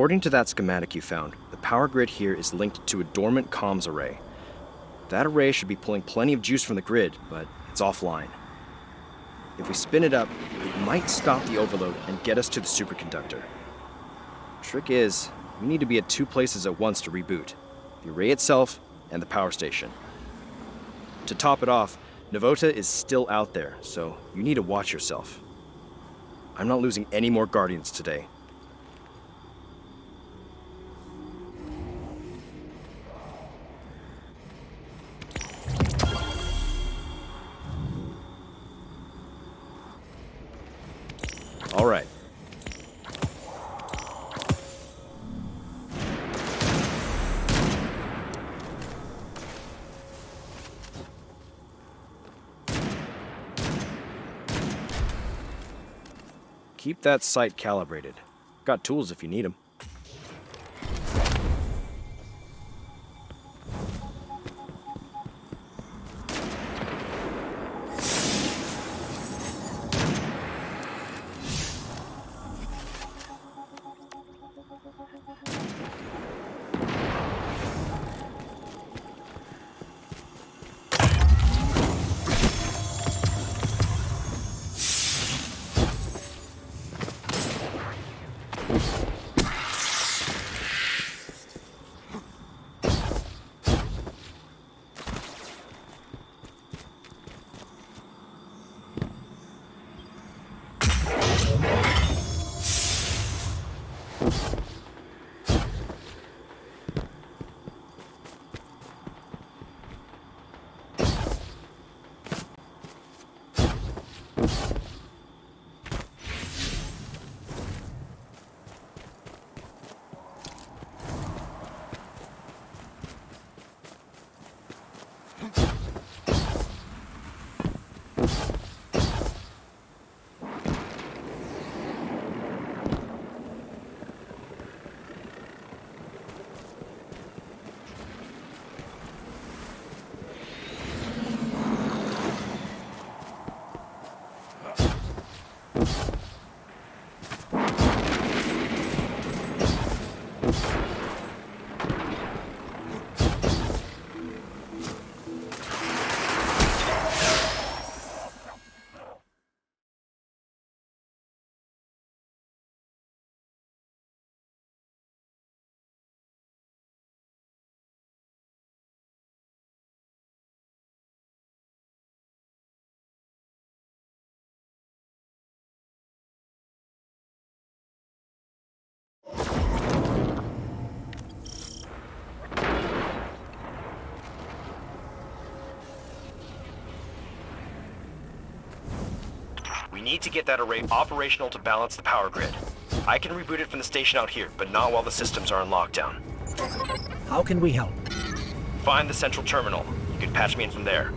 According to that schematic you found, the power grid here is linked to a dormant comms array. That array should be pulling plenty of juice from the grid, but it's offline. If we spin it up, it might stop the overload and get us to the superconductor. Trick is, we need to be at two places at once to reboot: the array itself and the power station. To top it off, Navota is still out there, so you need to watch yourself. I'm not losing any more Guardians today. All right. Keep that sight calibrated. Got tools if you need them. We need to get that array operational to balance the power grid. I can reboot it from the station out here, but not while the systems are in lockdown. How can we help? Find the central terminal. You can patch me in from there.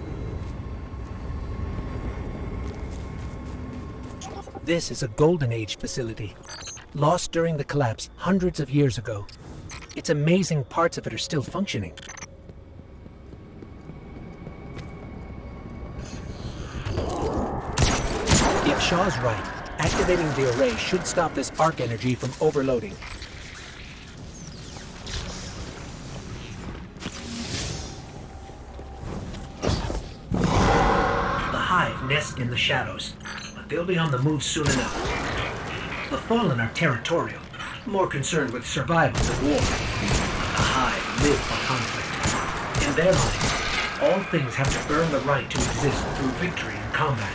This is a Golden Age facility. Lost during the collapse hundreds of years ago. It's amazing parts of it are still functioning. If Shaw's right, activating the array should stop this arc energy from overloading. The Hive nest in the shadows, but they'll be on the move soon enough. The Fallen are territorial, more concerned with survival than war. The Hive live for conflict. In their minds, all things have to earn the right to exist through victory in combat.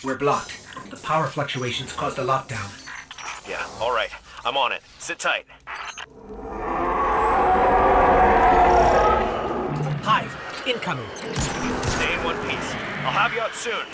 We're blocked. The power fluctuations caused a lockdown. Yeah, all right. I'm on it. Sit tight. Hive, incoming. Stay in one piece. I'll have you out soon.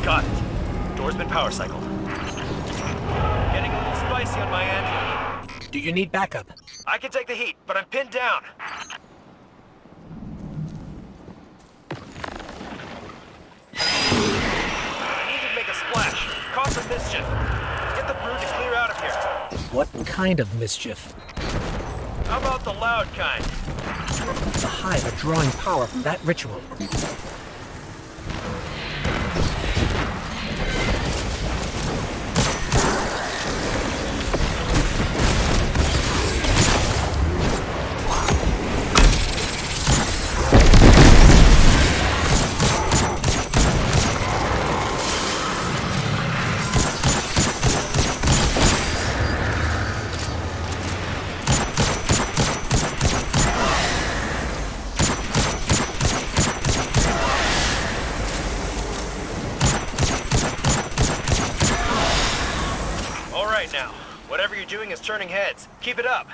Got it. Door's been power cycled. Getting a little spicy on my end. Do you need backup? I can take the heat, but I'm pinned down. I need to make a splash. Cause some mischief. Get the brood to clear out of here. What kind of mischief? How about the loud kind? The Hive are drawing power from that ritual. Now, whatever you're doing is turning heads. Keep it up.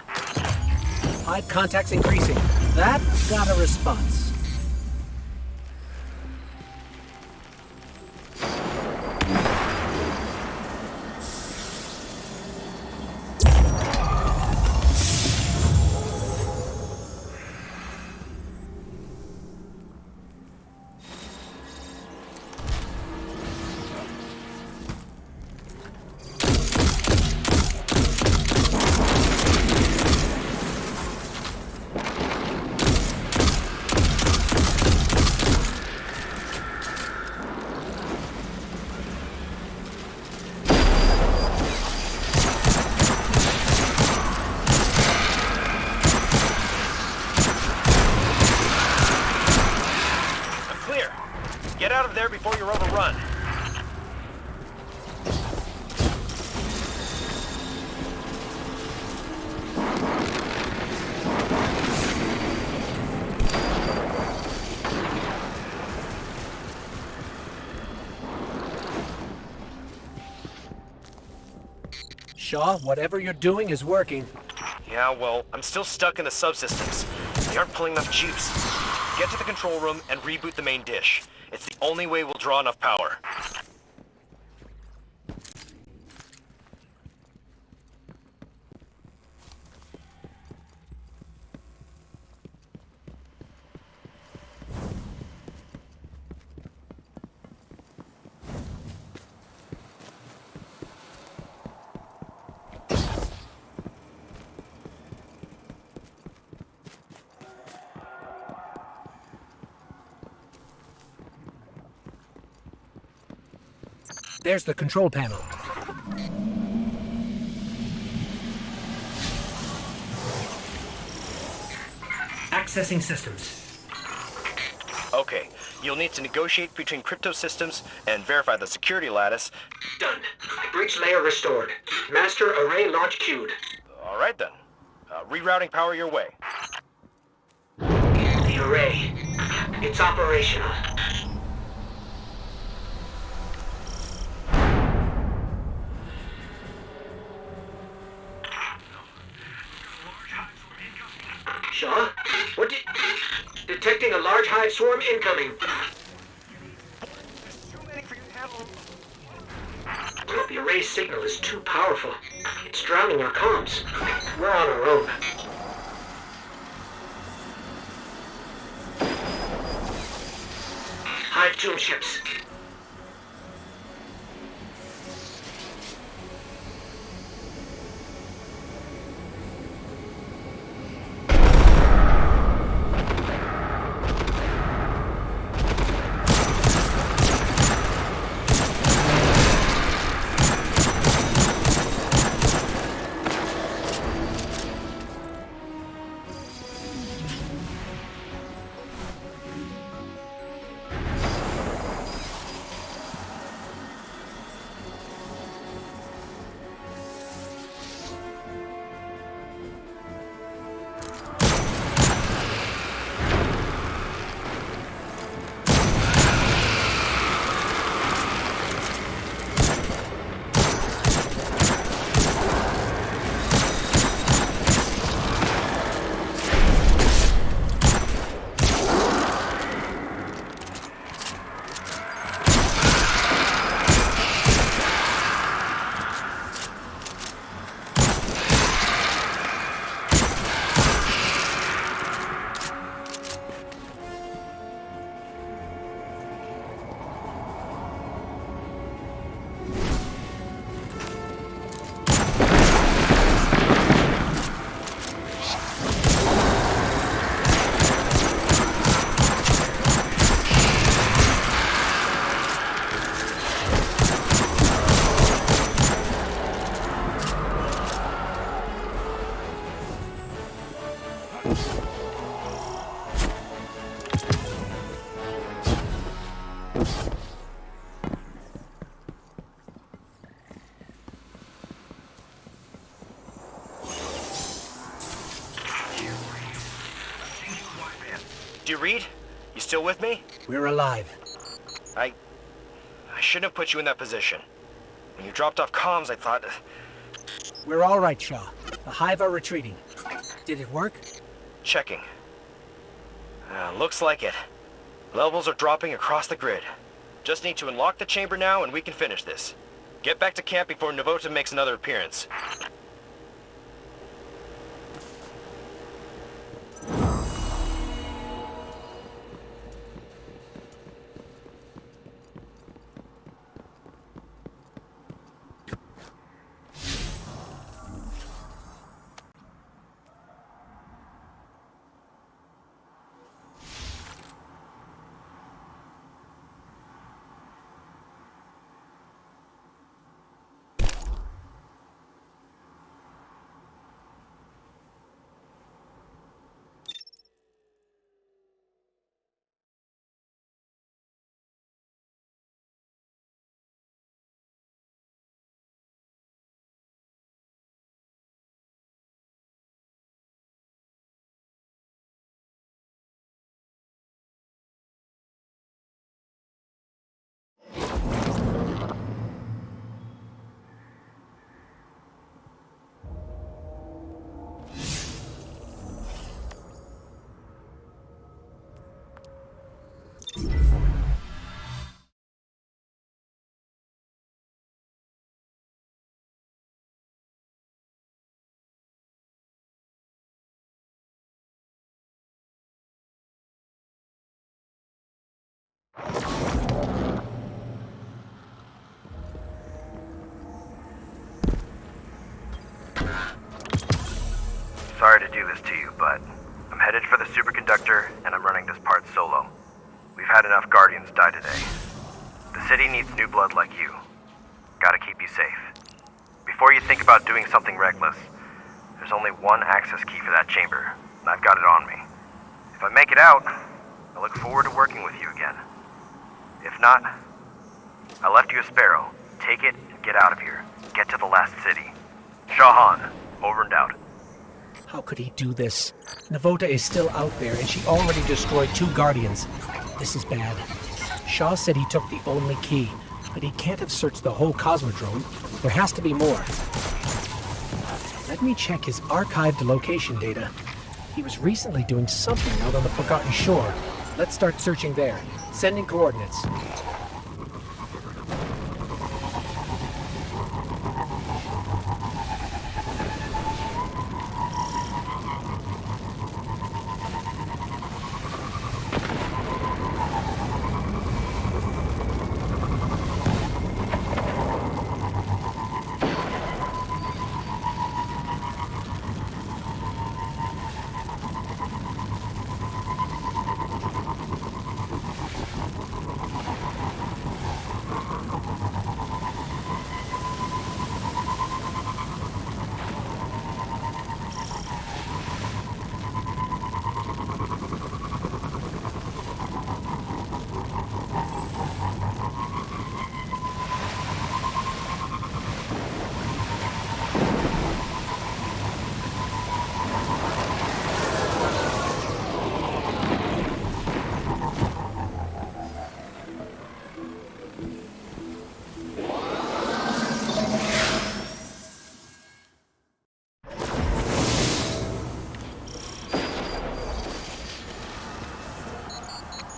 Hive contact's increasing. That got a response. Get out of there before you're overrun. Shaw, whatever you're doing is working. Yeah, well, I'm still stuck in the subsystems. They aren't pulling enough juice. Get to the control room and reboot the main dish. It's the only way we'll draw enough power. There's the control panel. Accessing systems. Okay, you'll need to negotiate between crypto systems and verify the security lattice. Done. Bridge layer restored. Master array launch queued. All right then. Rerouting power your way. The array. It's operational. Shaw? What did... Detecting a large hive swarm incoming. The array signal is too powerful. It's drowning our comms. We're on our own. Hive tomb ships. Do you read? You still with me? We're alive. I shouldn't have put you in that position. When you dropped off comms, I thought... We're all right, Shaw. The hive are retreating. Did it work? Checking. Looks like it. Levels are dropping across the grid. Just need to unlock the chamber now and we can finish this. Get back to camp before Navota makes another appearance. Sorry to do this to you, but I'm headed for the superconductor and I'm running this part solo. We've had enough Guardians die today. The city needs new blood like you. Gotta keep you safe. Before you think about doing something reckless, there's only one access key for that chamber, and I've got it on me. If I make it out, I look forward to working with you again. If not, I left you a sparrow. Take it and get out of here. Get to the last city. Shahan, over and out. How could he do this? Navota is still out there, and she already destroyed 2 Guardians. This is bad. Shaw said he took the only key, but he can't have searched the whole Cosmodrome. There has to be more. Let me check his archived location data. He was recently doing something out on the Forgotten Shore. Let's start searching there. Sending coordinates.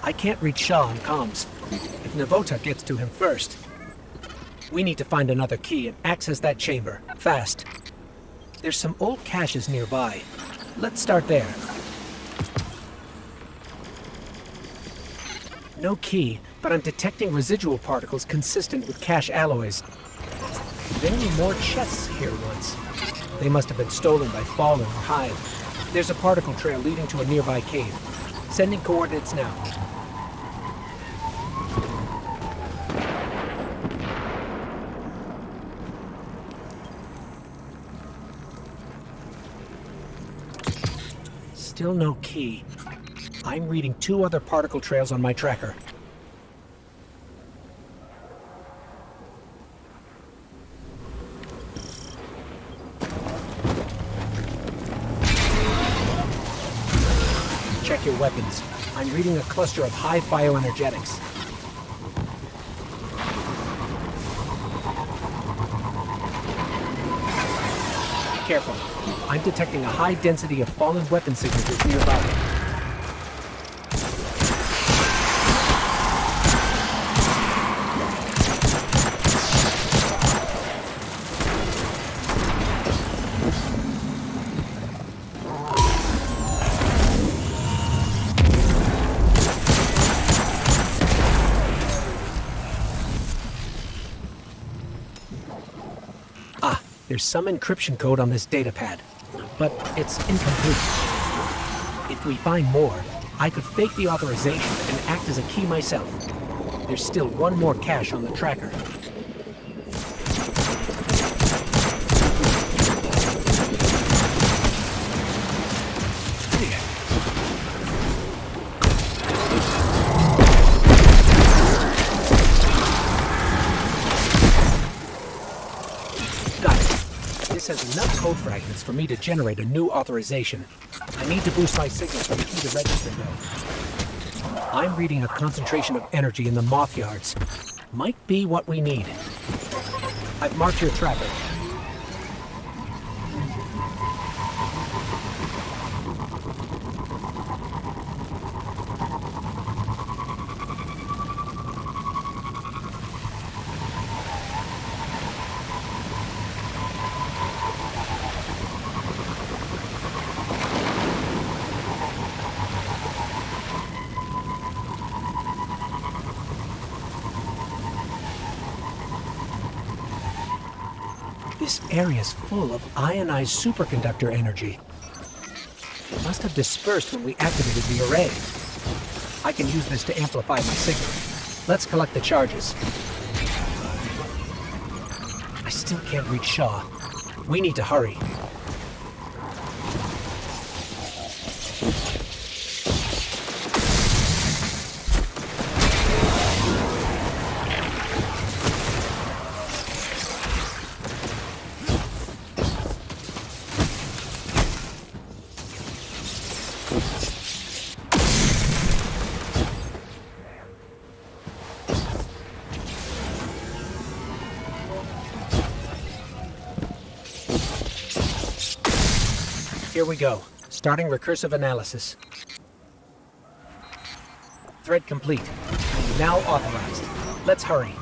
I can't reach Shaw on comms. If Navota gets to him first. We need to find another key and access that chamber, fast. There's some old caches nearby. Let's start there. No key, but I'm detecting residual particles consistent with cache alloys. There were more chests here once. They must have been stolen by Fallen or Hive. There's a particle trail leading to a nearby cave. Sending coordinates now. Still no key. I'm reading 2 other particle trails on my tracker. Check your weapons. I'm reading a cluster of high bioenergetics. Be careful. I'm detecting a high density of fallen weapon signatures nearby. There's some encryption code on this datapad, but it's incomplete. If we find more, I could fake the authorization and act as a key myself. There's still one more cache on the tracker. Has enough code fragments for me to generate a new authorization. I need to boost my signal for the key to register though. I'm reading a concentration of energy in the moth yards. Might be what we need. I've marked your tracker. This area's full of ionized superconductor energy. It must have dispersed when we activated the array. I can use this to amplify my signal. Let's collect the charges. I still can't reach Shaw. We need to hurry. Here we go. Starting recursive analysis. Thread complete. Now authorized. Let's hurry.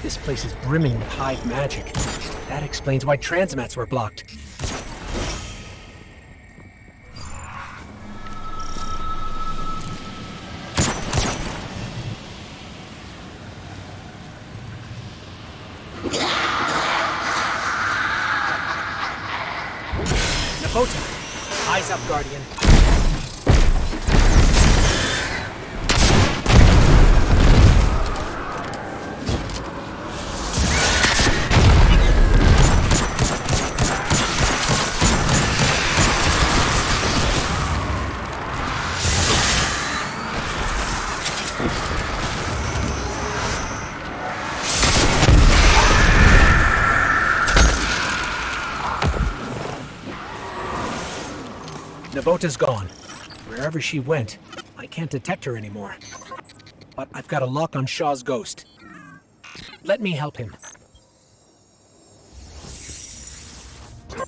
This place is brimming with hive magic. That explains why transmats were blocked. Navota! Eyes up, Guardian. Navota's gone. Wherever she went, I can't detect her anymore. But I've got a lock on Shaw's ghost. Let me help him.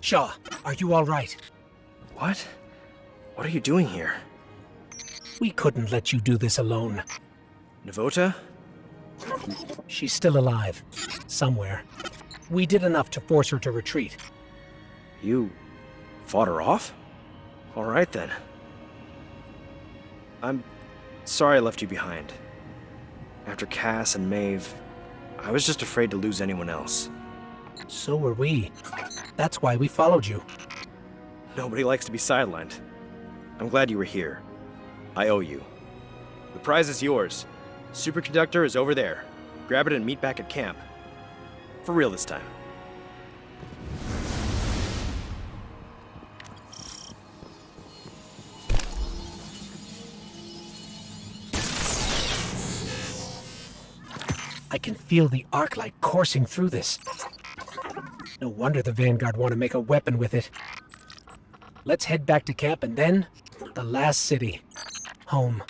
Shaw, are you all right? What? What are you doing here? We couldn't let you do this alone. Navota? She's still alive. Somewhere. We did enough to force her to retreat. You fought her off? All right then. I'm sorry I left you behind. After Cass and Maeve, I was just afraid to lose anyone else. So were we. That's why we followed you. Nobody likes to be sidelined. I'm glad you were here. I owe you. The prize is yours. Superconductor is over there. Grab it and meet back at camp. For real this time. I can feel the arc light coursing through this. No wonder the Vanguard want to make a weapon with it. Let's head back to camp and then, the last city. Home.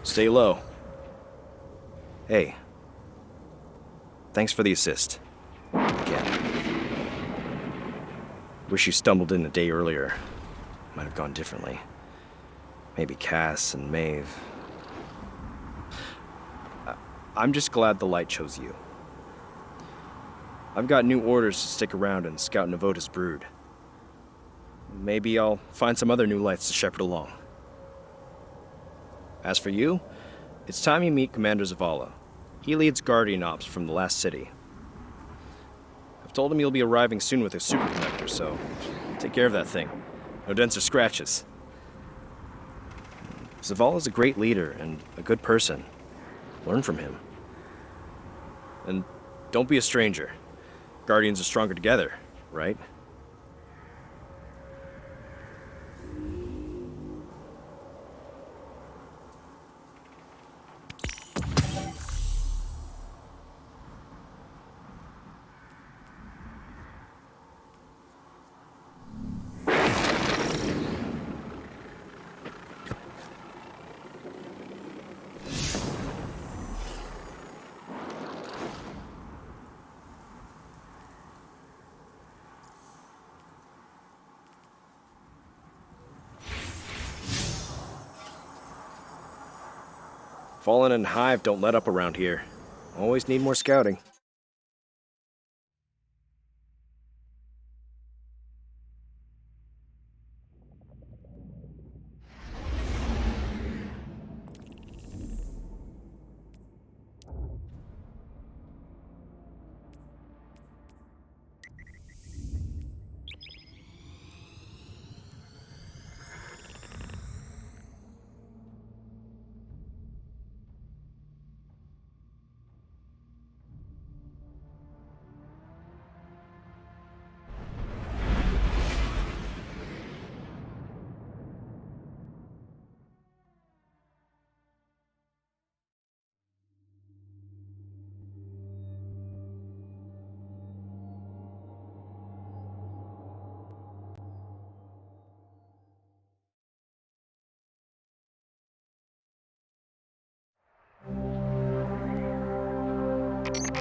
Stay low. Hey. Thanks for the assist. Again. Wish you stumbled in a day earlier. Might have gone differently. Maybe Cass and Maeve. I'm just glad the light chose you. I've got new orders to stick around and scout Navota's brood. Maybe I'll find some other new lights to shepherd along. As for you, it's time you meet Commander Zavala. He leads Guardian Ops from the last city. I've told him you'll be arriving soon with a superconductor, so take care of that thing. No dents or scratches. Zavala's a great leader and a good person. Learn from him. And don't be a stranger. Guardians are stronger together, right? Fallen and Hive don't let up around here. Always need more scouting.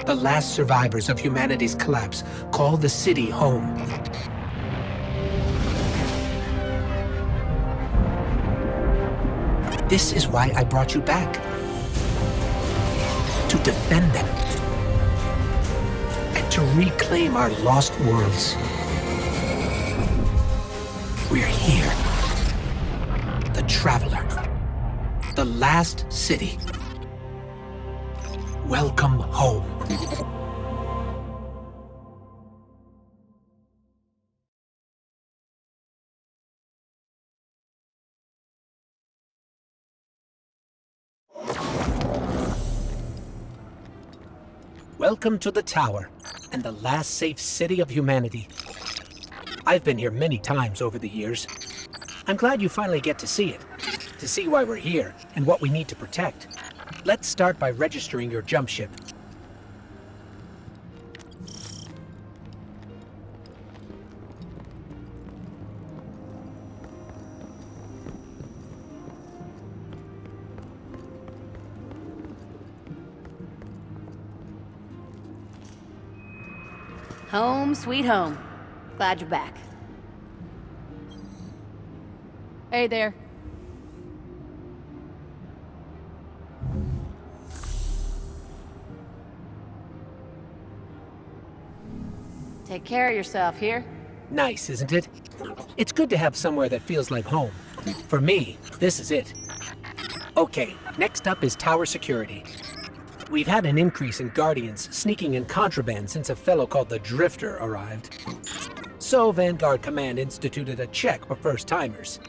The last survivors of humanity's collapse call the city home. This is why I brought you back. To defend them. And to reclaim our lost worlds. We're here. The Traveler. The last city. Welcome home. Welcome to the Tower, and the last safe city of humanity. I've been here many times over the years. I'm glad you finally get to see it, to see why we're here and what we need to protect. Let's start by registering your jump ship. Home, sweet home. Glad you're back. Hey there. Take care of yourself here. Nice, isn't it? It's good to have somewhere that feels like home. For me, this is it. Okay, next up is tower security. We've had an increase in Guardians sneaking in contraband since a fellow called the Drifter arrived. So Vanguard Command instituted a check for first-timers.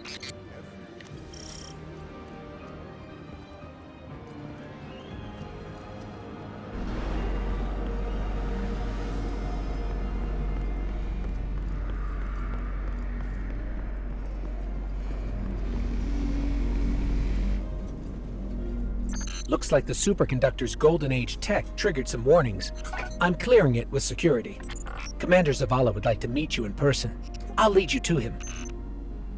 Looks like the superconductor's Golden Age tech triggered some warnings. I'm clearing it with security. Commander Zavala would like to meet you in person. I'll lead you to him.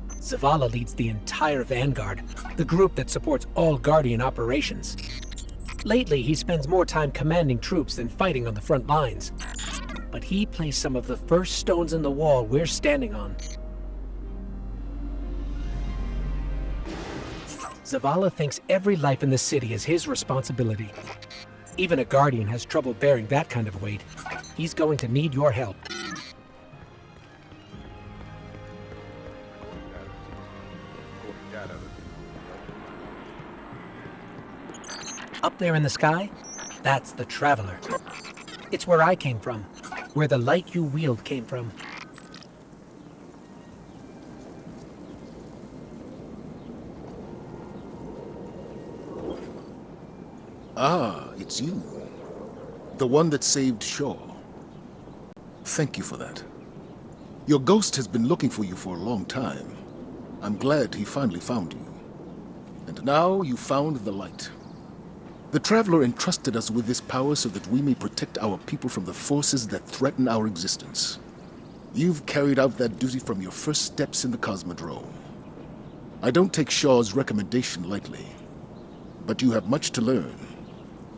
Zavala leads the entire Vanguard, the group that supports all Guardian operations. Lately, he spends more time commanding troops than fighting on the front lines. But he placed some of the first stones in the wall we're standing on. Zavala thinks every life in the city is his responsibility. Even a Guardian has trouble bearing that kind of weight. He's going to need your help. Up there in the sky, That's the Traveler. It's where I came from, where the light you wield came from. Ah, it's you. The one that saved Shaw. Thank you for that. Your ghost has been looking for you for a long time. I'm glad he finally found you. And now you found the light. The Traveler entrusted us with this power so that we may protect our people from the forces that threaten our existence. You've carried out that duty from your first steps in the Cosmodrome. I don't take Shaw's recommendation lightly, but you have much to learn,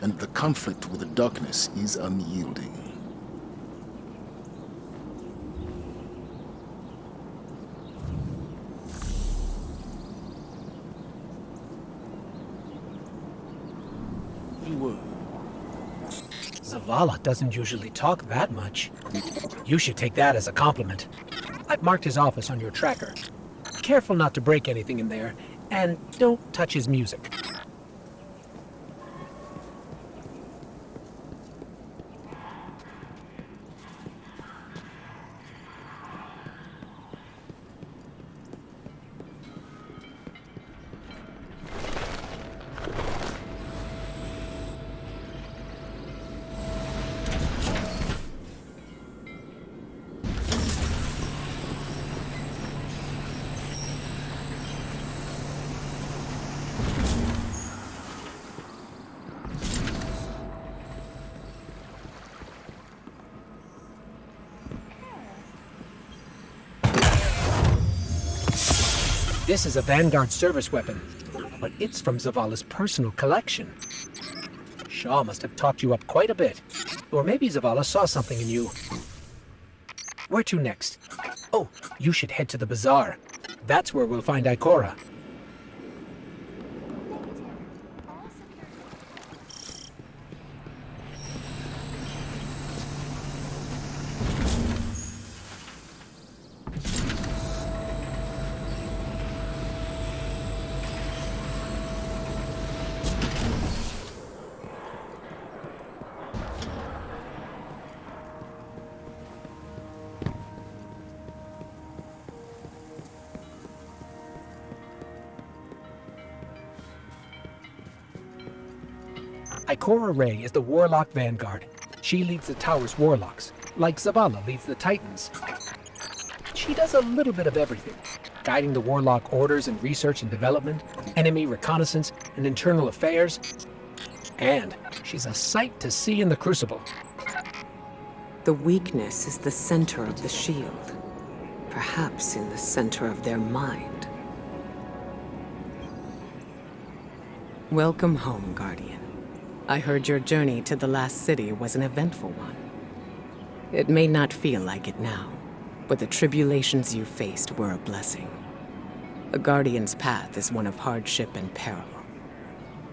and the conflict with the darkness is unyielding. Zavala doesn't usually talk that much. You should take that as a compliment. I've marked his office on your tracker. Careful not to break anything in there, and don't touch his music. This is a Vanguard service weapon, but it's from Zavala's personal collection. Shaw must have talked you up quite a bit. Or maybe Zavala saw something in you. Where to next? Oh, you should head to the bazaar. That's where we'll find Ikora. Ikora Ray is the Warlock Vanguard. She leads the Tower's Warlocks, like Zavala leads the Titans. She does a little bit of everything, guiding the Warlock orders in research and development, enemy reconnaissance, and internal affairs. And she's a sight to see in the Crucible. The weakness is the center of the shield. Perhaps in the center of their mind. Welcome home, Guardian. I heard your journey to the last city was an eventful one. It may not feel like it now, but the tribulations you faced were a blessing. A Guardian's path is one of hardship and peril.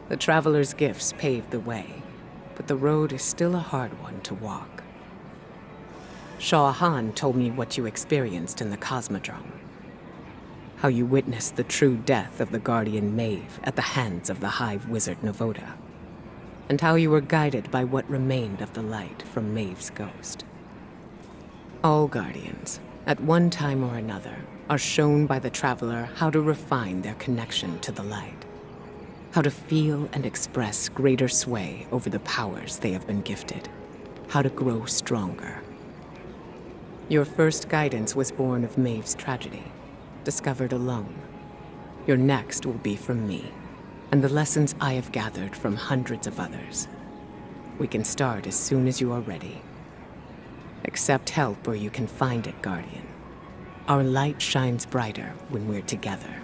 The Traveler's gifts paved the way, but the road is still a hard one to walk. Shah Han told me what you experienced in the Cosmodrome. How you witnessed the true death of the Guardian Maeve at the hands of the Hive Wizard Novoda. And how you were guided by what remained of the light from Maeve's ghost. All Guardians, at one time or another, are shown by the Traveler how to refine their connection to the light. How to feel and express greater sway over the powers they have been gifted. How to grow stronger. Your first guidance was born of Maeve's tragedy, discovered alone. Your next will be from me, and the lessons I have gathered from hundreds of others. We can start as soon as you are ready. Accept help where you can find it, Guardian. Our light shines brighter when we're together.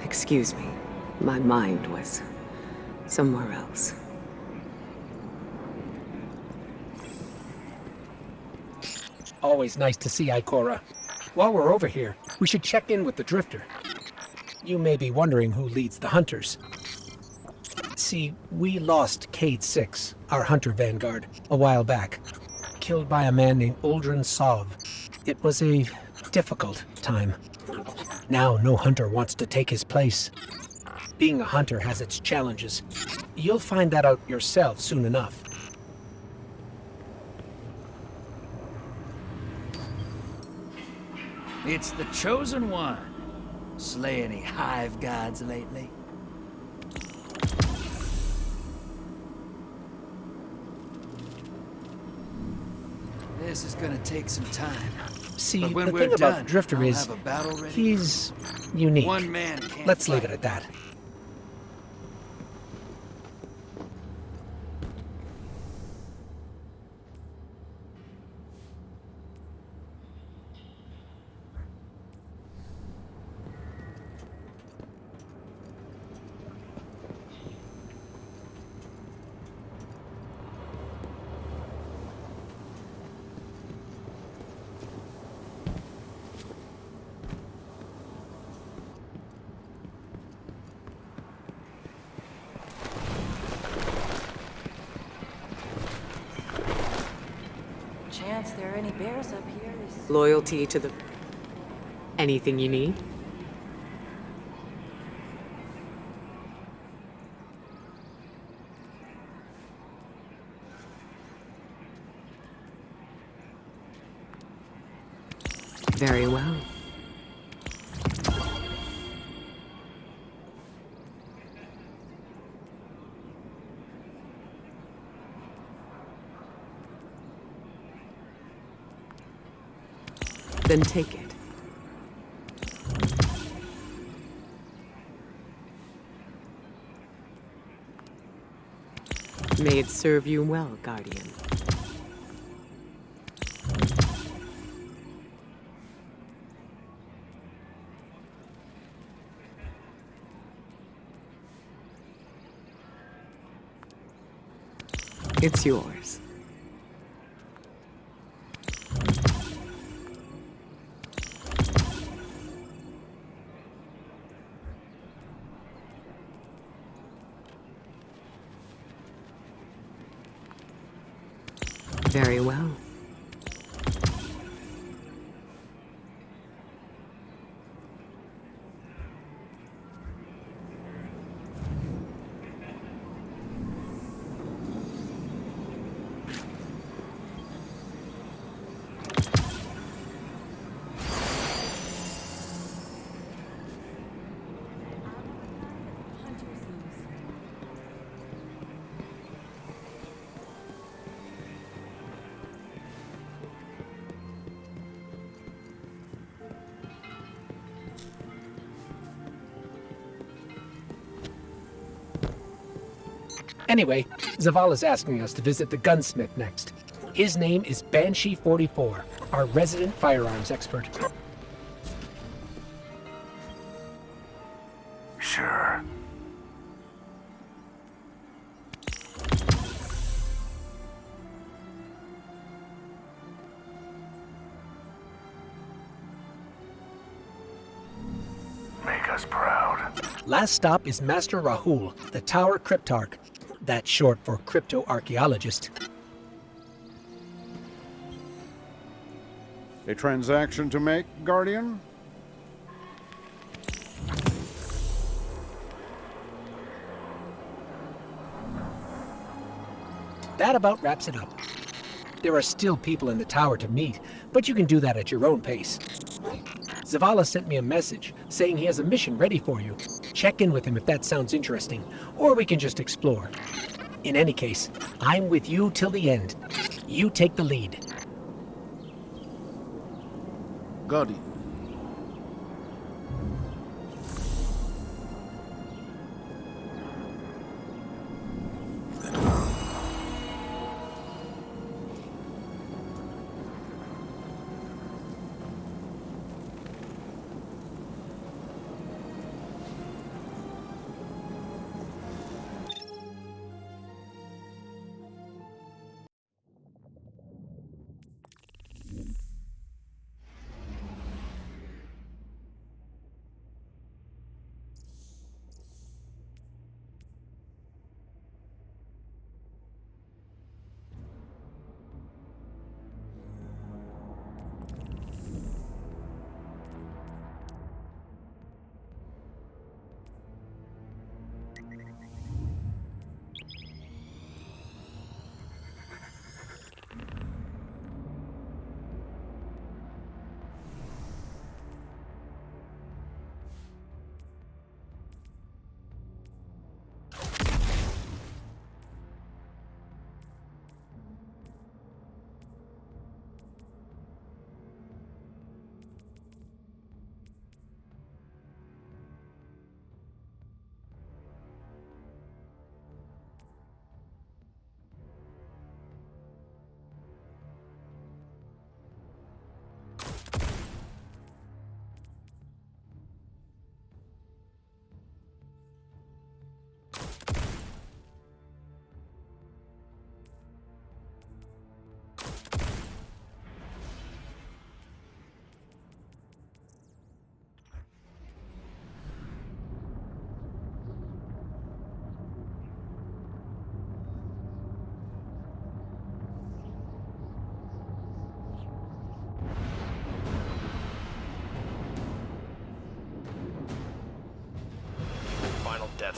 Excuse me. My mind was somewhere else. Always nice to see Ikora. While we're over here, we should check in with the Drifter. You may be wondering who leads the Hunters. See, we lost Cade 6, our hunter vanguard, a while back. Killed by a man named Uldren Sov. It was a difficult time. Now no hunter wants to take his place. Being a hunter has its challenges. You'll find that out yourself soon enough. It's the chosen one. Slay any hive gods lately? This is gonna take some time. See, But when the we're thing done, about Drifter I'll is, have a battle ready. he's unique. One man can't Let's leave fight. it at that. Chance there are any bears up here is... Loyalty to the... Anything you need? Very well. Then take it. May it serve you well, Guardian. It's yours. Very well. Anyway, Zavala's asking us to visit the gunsmith next. His name is Banshee44, our resident firearms expert. Sure. Make us proud. Last stop is Master Rahul, the Tower Cryptarch. That's short for crypto-archaeologist. A transaction to make, Guardian? That about wraps it up. There are still people in the tower to meet, but you can do that at your own pace. Zavala sent me a message saying he has a mission ready for you. Check in with him if that sounds interesting, or we can just explore. In any case, I'm with you till the end. You take the lead. Guardian.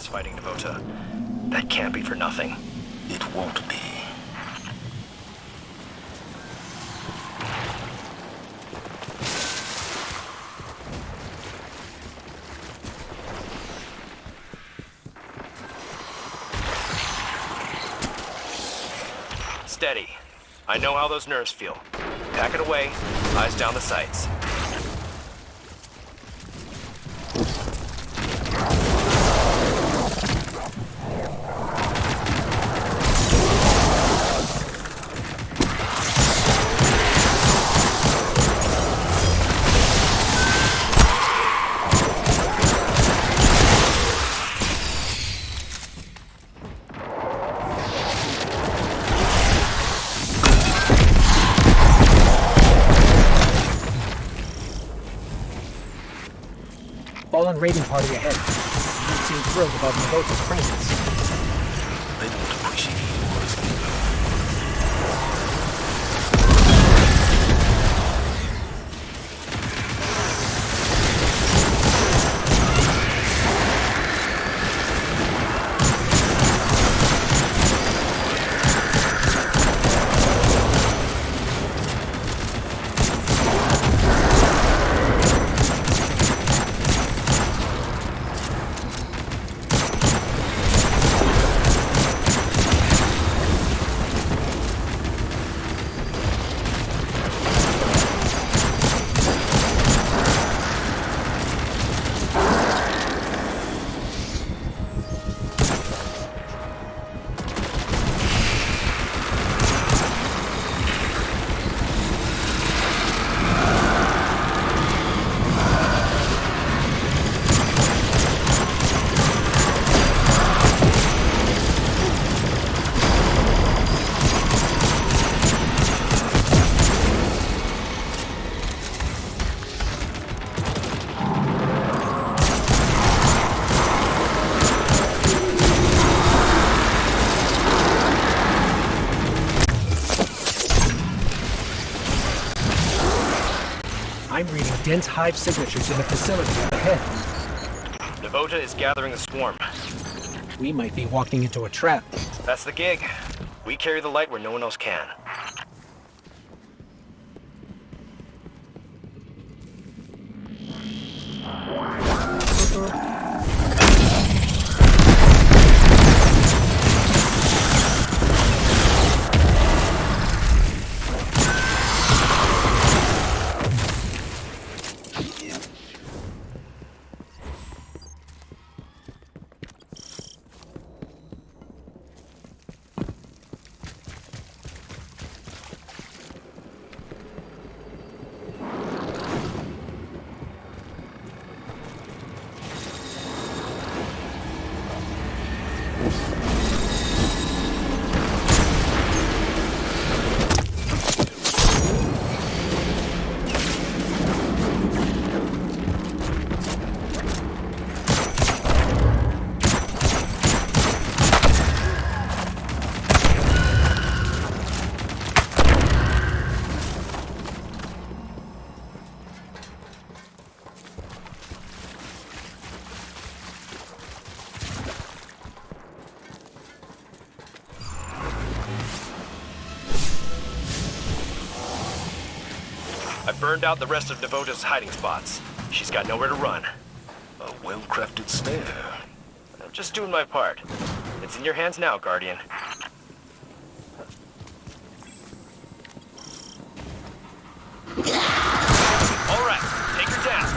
months fighting Devota. That can't be for nothing. It won't be. Steady. I know how those nerves feel. Pack it away, eyes down the sights. Fallen raiding party ahead. You seem thrilled about Devota's presence. They don't appreciate yours. I'm reading dense hive signatures in the facility ahead. Devota is gathering a swarm. We might be walking into a trap. That's the gig. We carry the light where no one else can. I burned out the rest of Devota's hiding spots. She's got nowhere to run. A well-crafted snare. I'm just doing my part. It's in your hands now, Guardian. All right, take her down.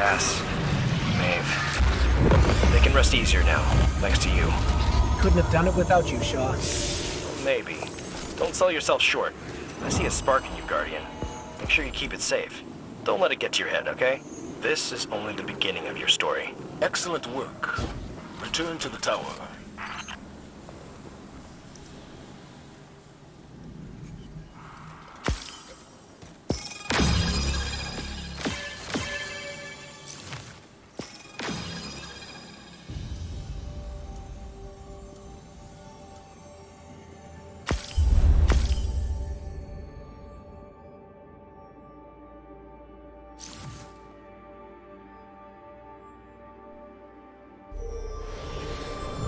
ass. Maeve. They can rest easier now, thanks to you. Couldn't have done it without you, Shaw. Maybe. Don't sell yourself short. I see a spark in you, Guardian. Make sure you keep it safe. Don't let it get to your head, okay? This is only the beginning of your story. Excellent work. Return to the tower.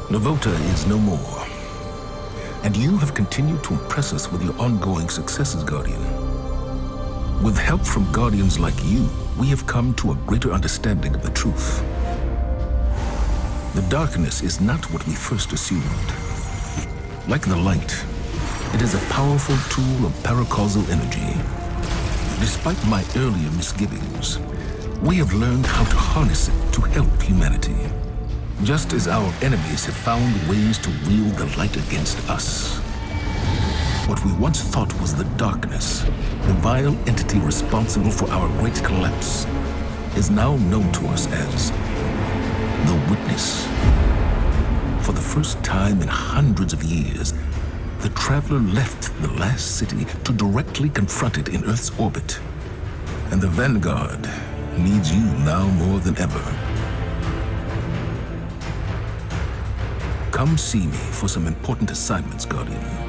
Novota is no more. And you have continued to impress us with your ongoing successes, Guardian. With help from Guardians like you, we have come to a greater understanding of the truth. The darkness is not what we first assumed. Like the light, it is a powerful tool of paracausal energy. Despite my earlier misgivings, we have learned how to harness it to help humanity. Just as our enemies have found ways to wield the light against us. What we once thought was the darkness, the vile entity responsible for our great collapse, is now known to us as the Witness. For the first time in hundreds of years, the Traveler left the last city to directly confront it in Earth's orbit. And the Vanguard needs you now more than ever. Come see me for some important assignments, Guardian.